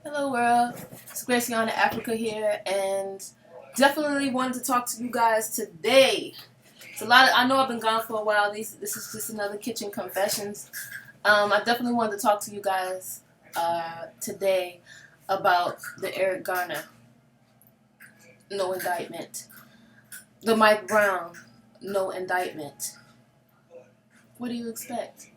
Hello world, it's Graciana Africa here, and definitely wanted to talk to you guys today. It's a lot of, I know I've been gone for a while. This is just another kitchen confessions. I definitely wanted to talk to you guys today about the Eric Garner no indictment, the Mike Brown no indictment. What do you expect?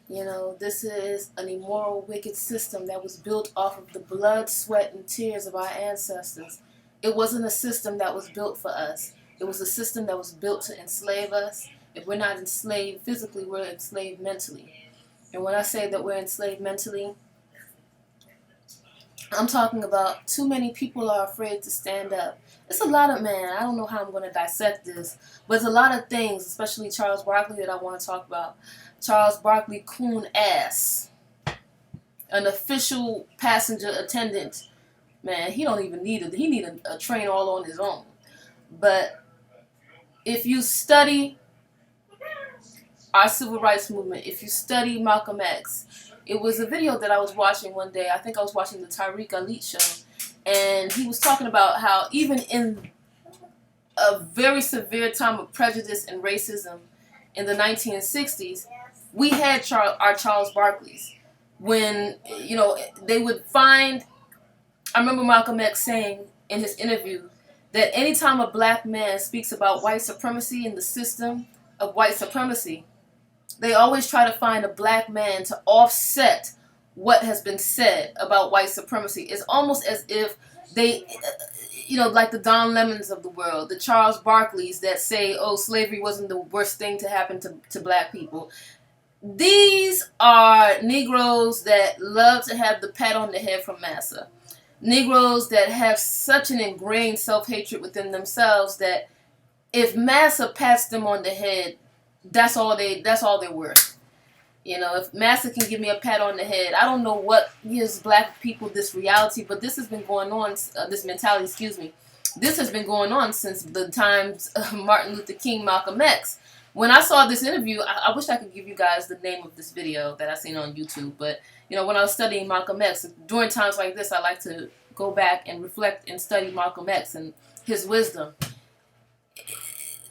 You know, this is an immoral, wicked system that was built off of the blood, sweat, and tears of our ancestors. It wasn't a system that was built for us. It was a system that was built to enslave us. If we're not enslaved physically, we're enslaved mentally. And when I say that we're enslaved mentally, I'm talking about too many people are afraid to stand up. It's a lot of, man, I don't know how I'm going to dissect this, but it's a lot of things, especially Charles Barkley, that I want to talk about. Charles Barkley coon ass, an official passenger attendant, man, he don't even need he need a train all on his own. But if you study our civil rights movement, if you study Malcolm X, it was a video that I was watching one day. I think I was watching the Tariq Elite show, and he was talking about how even in a very severe time of prejudice and racism in the 1960s, we had our Charles Barkleys. When, they would find, I remember Malcolm X saying in his interview that anytime a black man speaks about white supremacy and the system of white supremacy, they always try to find a black man to offset what has been said about white supremacy. It's almost as if they, like the Don Lemons of the world, the Charles Barkleys that say, oh, slavery wasn't the worst thing to happen to black people. These are Negroes that love to have the pat on the head from massa. Negroes that have such an ingrained self-hatred within themselves that if massa pats them on the head, that's all they're worth. If massa can give me a pat on the head, I don't know what gives black people this reality, but this has been going on, this mentality, this has been going on since the times of Martin Luther King, Malcolm X. When I saw this interview, I wish I could give you guys the name of this video that I seen on YouTube, but, when I was studying Malcolm X, during times like this, I like to go back and reflect and study Malcolm X and his wisdom.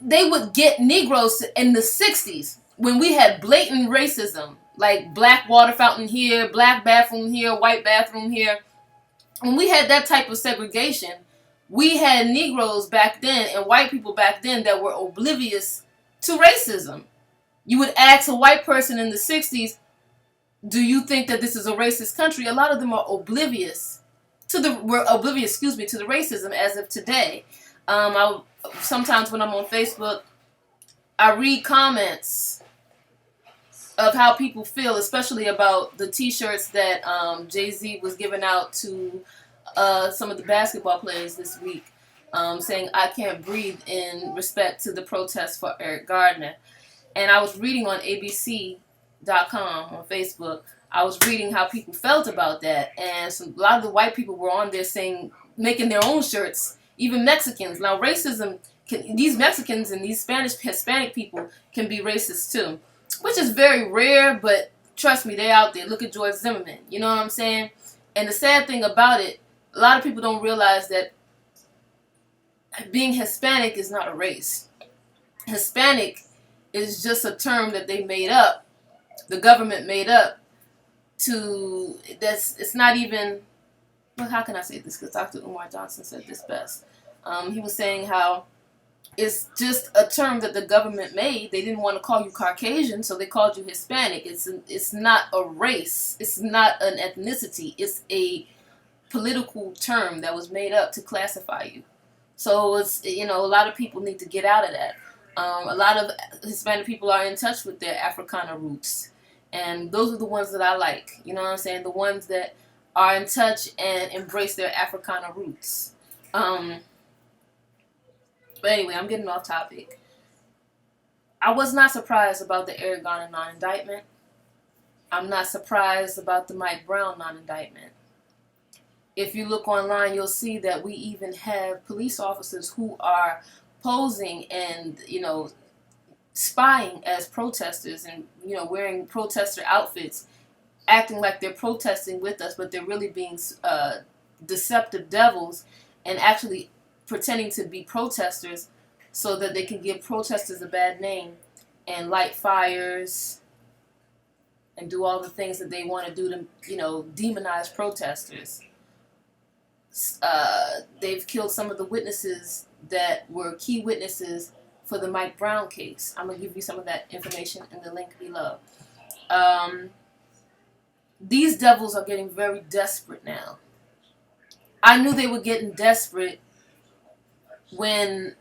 They would get Negroes in the 60s when we had blatant racism, like black water fountain here, black bathroom here, white bathroom here. When we had that type of segregation, we had Negroes back then and white people back then that were oblivious to racism. You would ask a white person in the 60s, do you think that this is a racist country? A lot of them are oblivious to the racism as of today. Sometimes when I'm on Facebook, I read comments of how people feel, especially about the T-shirts that Jay-Z was giving out to some of the basketball players this week, saying, I can't breathe, in respect to the protest for Eric Garner. And I was reading on ABC.com on Facebook, I was reading how people felt about that, and a lot of the white people were on there saying, making their own shirts, even Mexicans. Now, racism, these Mexicans and these Hispanic people can be racist too, which is very rare, but trust me, they're out there. Look at George Zimmerman, you know what I'm saying? And the sad thing about it, a lot of people don't realize that being Hispanic is not a race. Hispanic is just a term that they made up, the government made up, it's not even, well, how can I say this? Because Dr. Umar Johnson said this best. He was saying how it's just a term that the government made. They didn't want to call you Caucasian, so they called you Hispanic. It's not a race. It's not an ethnicity. It's a political term that was made up to classify you. So it's, a lot of people need to get out of that. A lot of Hispanic people are in touch with their Africana roots. And those are the ones that I like. You know what I'm saying? The ones that are in touch and embrace their Africana roots. But anyway, I'm getting off topic. I was not surprised about the Eric Garner non-indictment. I'm not surprised about the Mike Brown non-indictment. If you look online, you'll see that we even have police officers who are posing and, spying as protesters and, wearing protester outfits acting like they're protesting with us, but they're really being deceptive devils and actually pretending to be protesters so that they can give protesters a bad name and light fires and do all the things that they want to do to, demonize protesters. They've killed some of the witnesses that were key witnesses for the Mike Brown case. I'm going to give you some of that information in the link below. These devils are getting very desperate now. I knew they were getting desperate when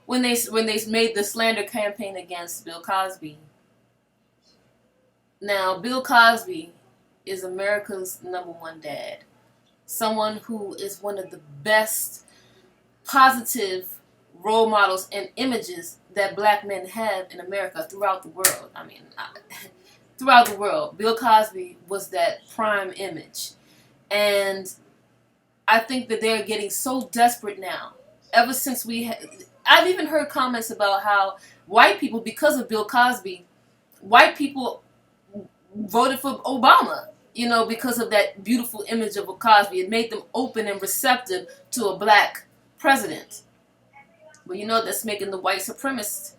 when they made the slander campaign against Bill Cosby. Now, Bill Cosby is America's #1 dad. Someone who is one of the best positive role models and images that black men have in America throughout the world. I mean, throughout the world, Bill Cosby was that prime image. And I think that they're getting so desperate now. Ever since I've even heard comments about how white people, because of Bill Cosby, white people voted for Obama, because of that beautiful image of a Cosby. It made them open and receptive to a black president. Well, that's making the white supremacists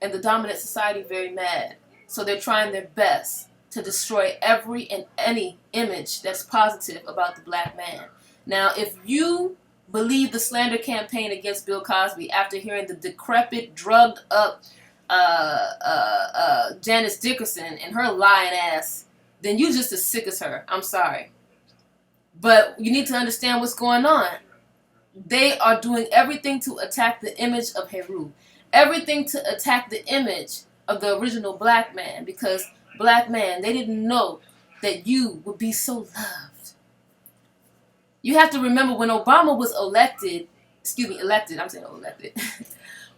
and the dominant society very mad. So they're trying their best to destroy every and any image that's positive about the black man. Now, if you believe the slander campaign against Bill Cosby after hearing the decrepit, drugged up Janice Dickerson and her lying ass, then you just as sick as her. I'm sorry. But you need to understand what's going on. They are doing everything to attack the image of Heru. Everything to attack the image of the original black man. Because, black man, they didn't know that you would be so loved. You have to remember when Obama was elected.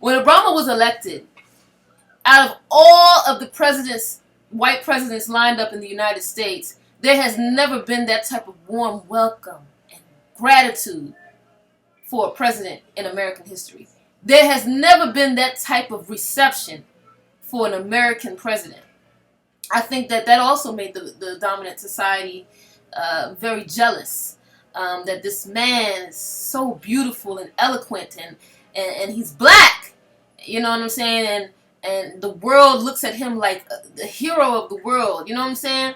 When Obama was elected, out of all of the white presidents lined up in the United States, there has never been that type of warm welcome and gratitude for a president in American history. There has never been that type of reception for an American president. I think that also made the dominant society very jealous. That this man is so beautiful and eloquent and he's black. You know what I'm saying? And the world looks at him like the hero of the world. You know what I'm saying?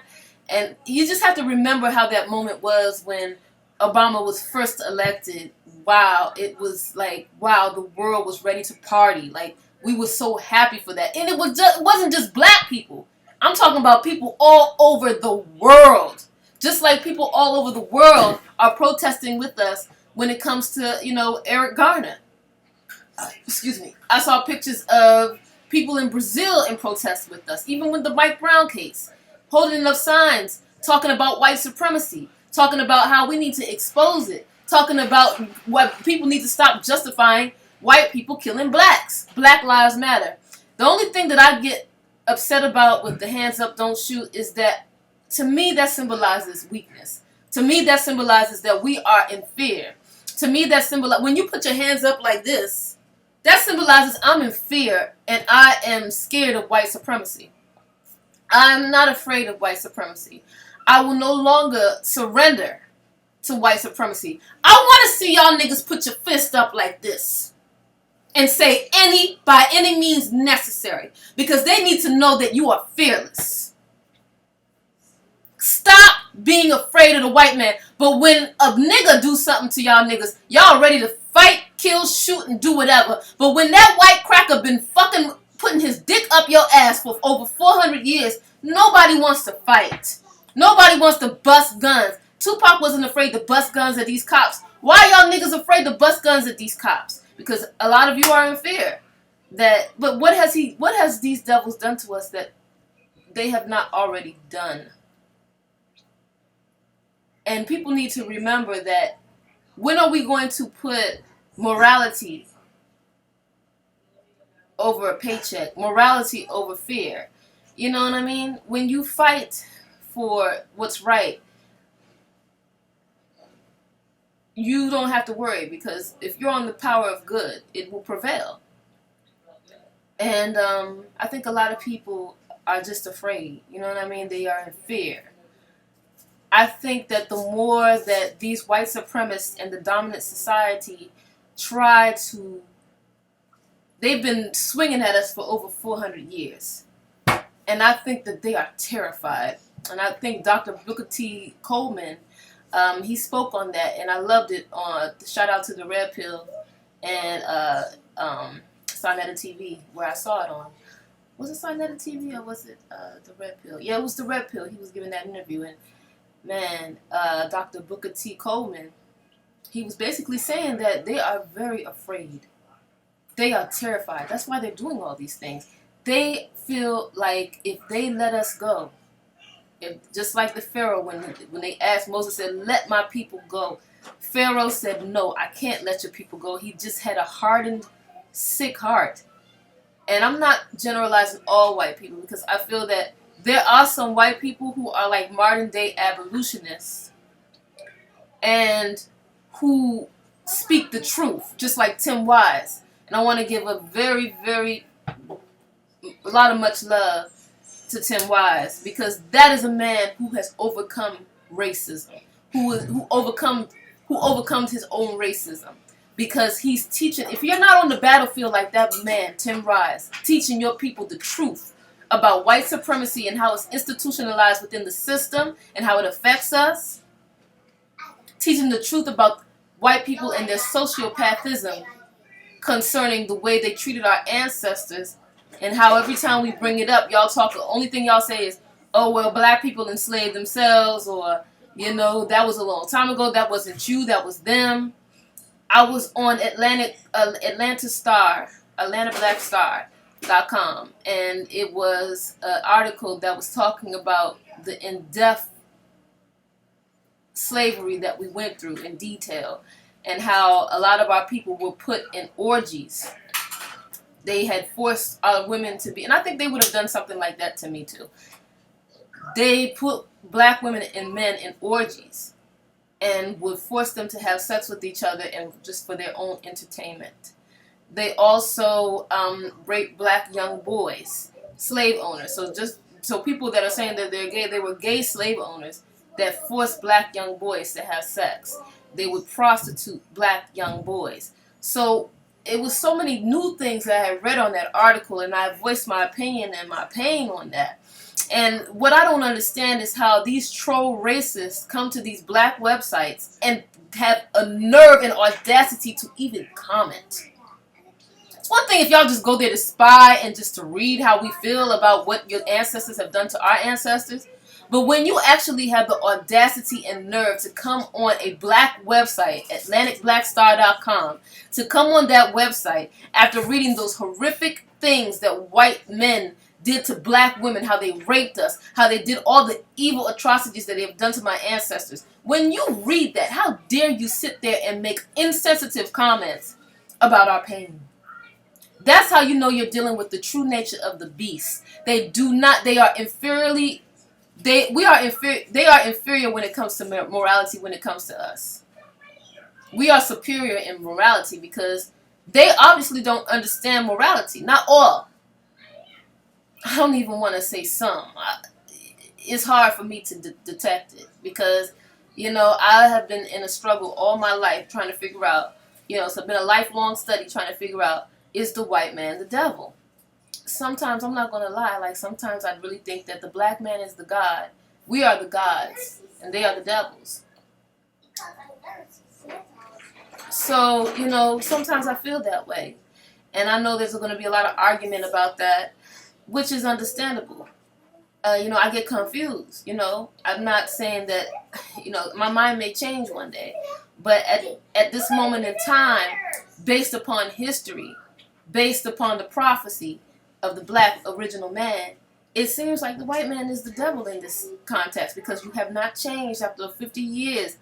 And you just have to remember how that moment was when Obama was first elected. Wow, it was like, wow, the world was ready to party. Like, we were so happy for that. And it wasn't just black people. I'm talking about people all over the world. Just like people all over the world are protesting with us when it comes to, Eric Garner. Excuse me. I saw pictures of people in Brazil in protest with us, even with the Mike Brown case, holding up signs, talking about white supremacy, talking about how we need to expose it, talking about what people need to stop justifying white people killing blacks. Black Lives Matter. The only thing that I get upset about with the hands up, don't shoot is that, to me, that symbolizes weakness. To me, that symbolizes that we are in fear. To me, that symbolizes, when you put your hands up like this, that symbolizes I'm in fear and I am scared of white supremacy. I'm not afraid of white supremacy. I will no longer surrender to white supremacy. I want to see y'all niggas put your fist up like this and say by any means necessary, because they need to know that you are fearless. Stop being afraid of the white man. But when a nigga do something to y'all niggas, y'all ready to fight, kill, shoot, and do whatever. But when that white cracker been fucking putting his dick up your ass for over 400 years, nobody wants to fight. Nobody wants to bust guns. Tupac wasn't afraid to bust guns at these cops. Why y'all niggas afraid to bust guns at these cops? Because a lot of you are in fear. But what has these devils done to us that they have not already done? And people need to remember that, when are we going to put morality over a paycheck? Morality over fear? You know what I mean? When you fight for what's right, you don't have to worry, because if you're on the power of good, it will prevail. And I think a lot of people are just afraid. You know what I mean? They are in fear. I think that the more that these white supremacists and the dominant society try to, they've been swinging at us for over 400 years. And I think that they are terrified. And I think Dr. Booker T. Coleman, he spoke on that, and I loved it. Shout out to the Red Pill and Sinetta TV, where I saw it on. Was it Sinetta TV or was it the Red Pill? Yeah, it was the Red Pill. He was giving that interview, and man, Dr. Booker T. Coleman, he was basically saying that they are very afraid. They are terrified. That's why they're doing all these things. They feel like if they let us go, just like the Pharaoh, when they asked Moses, said, "Let my people go." Pharaoh said, "No, I can't let your people go." He just had a hardened, sick heart. And I'm not generalizing all white people, because I feel that there are some white people who are like modern day abolitionists and who speak the truth, just like Tim Wise. And I want to give a lot of much love to Tim Wise, because that is a man who has overcome racism, who overcomes his own racism, because he's teaching. If you're not on the battlefield like that man, Tim Wise, teaching your people the truth about white supremacy and how it's institutionalized within the system and how it affects us, teaching the truth about white people and their sociopathism concerning the way they treated our ancestors, and how every time we bring it up, y'all talk, the only thing y'all say is, "Oh, well, black people enslaved themselves," or, you know, "That was a long time ago, that wasn't you, that was them." I was on AtlantaBlackStar.com, and it was an article that was talking about the in-depth slavery that we went through in detail, and how a lot of our people were put in orgies. They had forced our women to be, and I think they would have done something like that to me too. They put black women and men in orgies and would force them to have sex with each other, and just for their own entertainment. They also raped black young boys, slave owners. So people that are saying that they're gay, they were gay slave owners that forced black young boys to have sex. They would prostitute black young boys. So it was so many new things that I had read on that article, and I voiced my opinion and my pain on that. And what I don't understand is how these troll racists come to these black websites and have a nerve and audacity to even comment. It's one thing if y'all just go there to spy and just to read how we feel about what your ancestors have done to our ancestors. But when you actually have the audacity and nerve to come on a black website, AtlanticBlackStar.com, to come on that website after reading those horrific things that white men did to black women, how they raped us, how they did all the evil atrocities that they have done to my ancestors. When you read that, how dare you sit there and make insensitive comments about our pain? That's how you know you're dealing with the true nature of the beast. They are inferior when it comes to morality, when it comes to us. We are superior in morality because they obviously don't understand morality. Not all. I don't even want to say some. It's hard for me to detect it because, I have been in a struggle all my life trying to figure out, so it's been a lifelong study trying to figure out, is the white man the devil? Sometimes, I'm not going to lie, sometimes I really think that the black man is the God. We are the gods, and they are the devils. So, sometimes I feel that way. And I know there's going to be a lot of argument about that, which is understandable. I get confused, I'm not saying that, my mind may change one day. But at this moment in time, based upon history, based upon the prophecy of the black original man, it seems like the white man is the devil in this context because you have not changed after 50 years.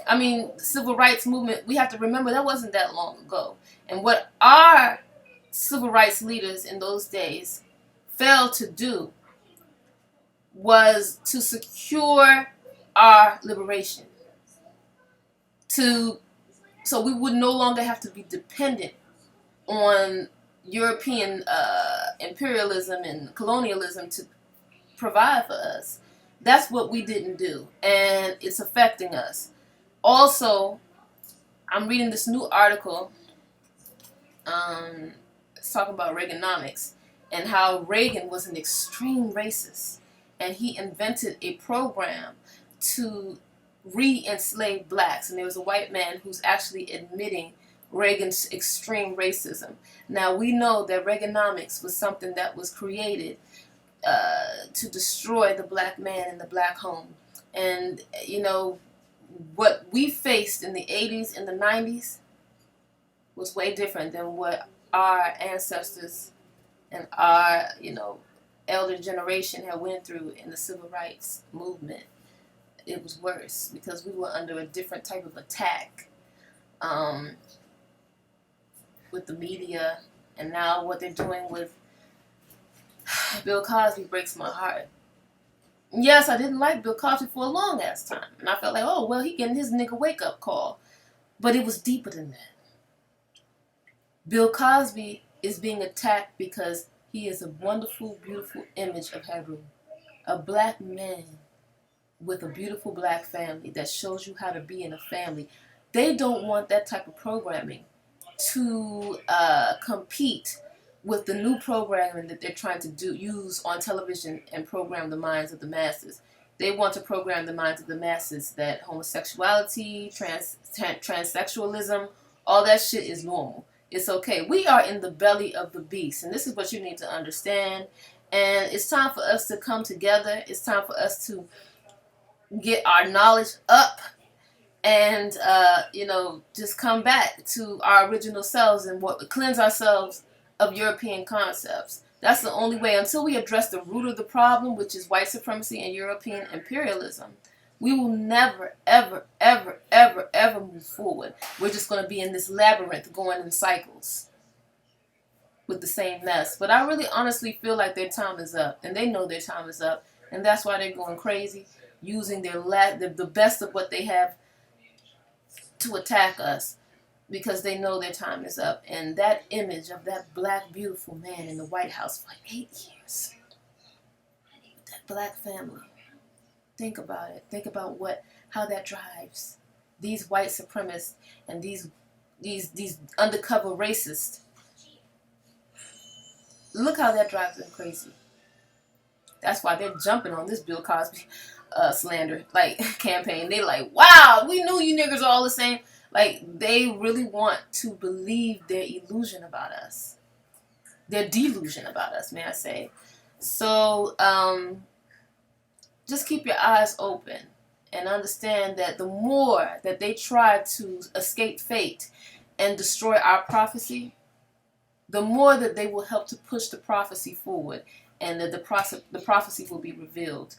I mean, the civil rights movement, we have to remember that wasn't that long ago. And what our civil rights leaders in those days failed to do was to secure our liberation. So we would no longer have to be dependent on European imperialism and colonialism provide for us. That's what we didn't do, and it's affecting us. Also, I'm reading this new article. It's talking about Reaganomics and how Reagan was an extreme racist, and he invented a program to re-enslave blacks. And there was a white man who's actually admitting Reagan's extreme racism. Now we know that Reaganomics was something that was created to destroy the black man and the black home. And you know what we faced in the 80s and the 90s was way different than what our ancestors and our, elder generation had went through in the civil rights movement. It was worse because we were under a different type of attack with the media, and now what they're doing with Bill Cosby breaks my heart. Yes, I didn't like Bill Cosby for a long ass time, and I felt like, oh well, he getting his nigga wake up call, but it was deeper than that. Bill Cosby is being attacked because he is a wonderful, beautiful image of Heru. A black man with a beautiful black family that shows you how to be in a family. They don't want that type of programming to compete with the new programming that they're trying to use on television and program the minds of the masses. They want to program the minds of the masses that homosexuality, transsexualism, all that shit is normal. It's okay. We are in the belly of the beast, and this is what you need to understand. And it's time for us to come together. It's time for us to get our knowledge up and, just come back to our original selves and cleanse ourselves of European concepts. That's the only way. Until we address the root of the problem, which is white supremacy and European imperialism, we will never, ever, ever, ever, ever move forward. We're just going to be in this labyrinth going in cycles with the same mess. But I really honestly feel like their time is up, and they know their time is up, and that's why they're going crazy, using the best of what they have to attack us, because they know their time is up. And that image of that black beautiful man in the White House for 8 years, that black family. Think about it. Think about how that drives these white supremacists and these undercover racists. Look how that drives them crazy. That's why they're jumping on this Bill Cosby slander campaign. They like, wow, we knew you niggers are all the same. They really want to believe their illusion about us, their delusion about us, may I say. So just keep your eyes open and understand that the more that they try to escape fate and destroy our prophecy, the more that they will help to push the prophecy forward, and that the prophecy will be revealed.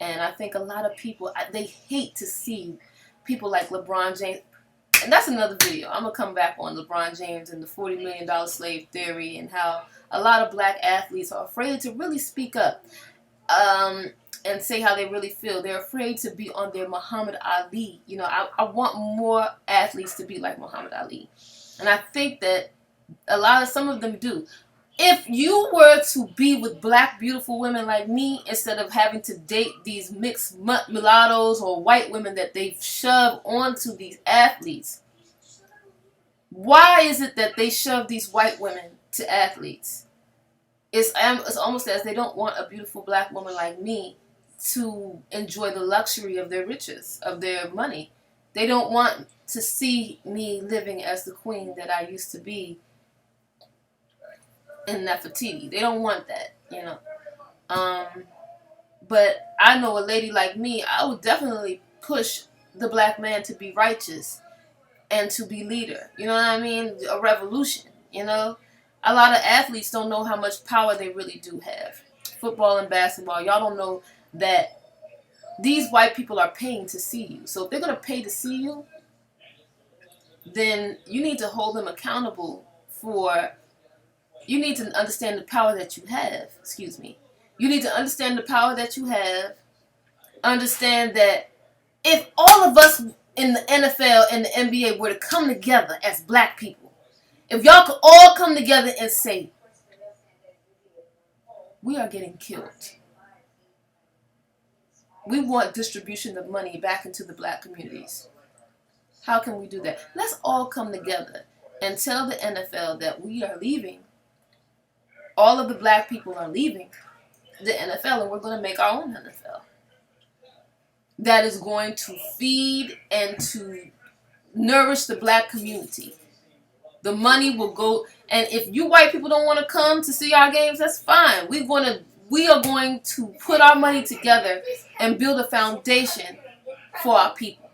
And I think a lot of people, they hate to see people like LeBron James. And that's another video. I'm going to come back on LeBron James and the $40 million slave theory, and how a lot of black athletes are afraid to really speak up and say how they really feel. They're afraid to be on their Muhammad Ali. I want more athletes to be like Muhammad Ali. And I think that some of them do. If you were to be with black beautiful women like me, instead of having to date these mixed mulattoes or white women that they've shoved onto these athletes, why is it that they shove these white women to athletes? It's almost as they don't want a beautiful black woman like me to enjoy the luxury of their riches, of their money. They don't want to see me living as the queen that I used to be in Nefertiti. They don't want that, But I know a lady like me, I would definitely push the black man to be righteous and to be leader. You know what I mean? A revolution, A lot of athletes don't know how much power they really do have. Football and basketball, y'all don't know that these white people are paying to see you. So if they're going to pay to see you, then you need to hold them accountable you need to understand the power that you have. Excuse me. You need to understand the power that you have. Understand that if all of us in the NFL and the NBA were to come together as black people, if y'all could all come together and say, we are getting killed. We want distribution of money back into the black communities. How can we do that? Let's all come together and tell the NFL that we are leaving. All of the black people are leaving the NFL, and we're going to make our own NFL. That is going to feed and to nourish the black community. The money will go, and if you white people don't want to come to see our games, that's fine. We are going to put our money together and build a foundation for our people.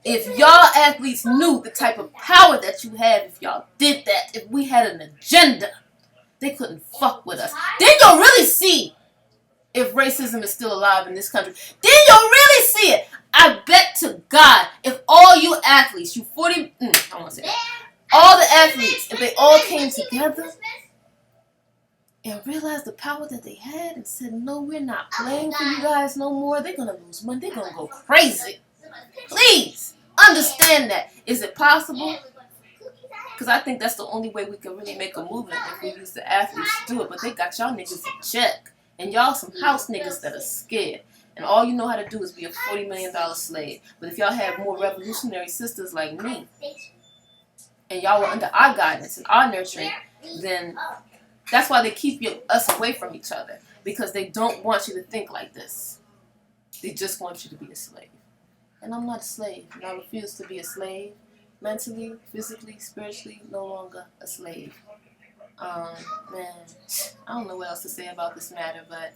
If y'all athletes knew the type of power that you have, if y'all did that, if we had an agenda, they couldn't fuck with us. Then you'll really see if racism is still alive in this country. Then you'll really see it. I bet to God, if all you athletes, you 40, I don't want to say that, all the athletes, if they all came together and realized the power that they had and said, no, we're not playing for you guys no more, they're going to lose money. They're going to go crazy. Please understand that. Is it possible? Because I think that's the only way we can really make a movement if we use the athletes to do it. But they got y'all niggas in check. And y'all some house niggas that are scared. And all you know how to do is be a $40 million slave. But if y'all have more revolutionary sisters like me, and y'all were under our guidance and our nurturing, then that's why they keep us away from each other. Because they don't want you to think like this. They just want you to be a slave. And I'm not a slave. And I refuse to be a slave. Mentally, physically, spiritually, no longer a slave. Man, I don't know what else to say about this matter, but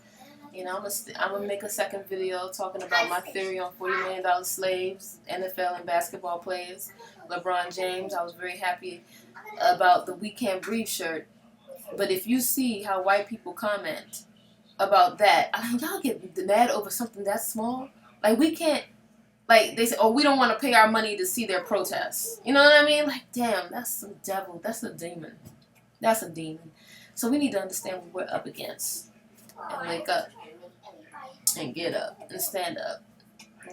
you know, I'm gonna make a second video talking about my theory on $40 million slaves, NFL and basketball players. LeBron James, I was very happy about the "We Can't Breathe" shirt, but if you see how white people comment about that, I mean, y'all get mad over something that small. Like, we can't. Like, they say, oh, we don't want to pay our money to see their protests. You know what I mean? Like, damn, that's some devil. That's a demon. That's a demon. So we need to understand what we're up against. And wake up. And get up. And stand up.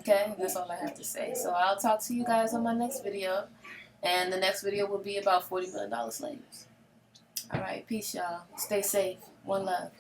Okay? That's all I have to say. So I'll talk to you guys on my next video. And the next video will be about $40 million slaves. Alright, peace, y'all. Stay safe. One love.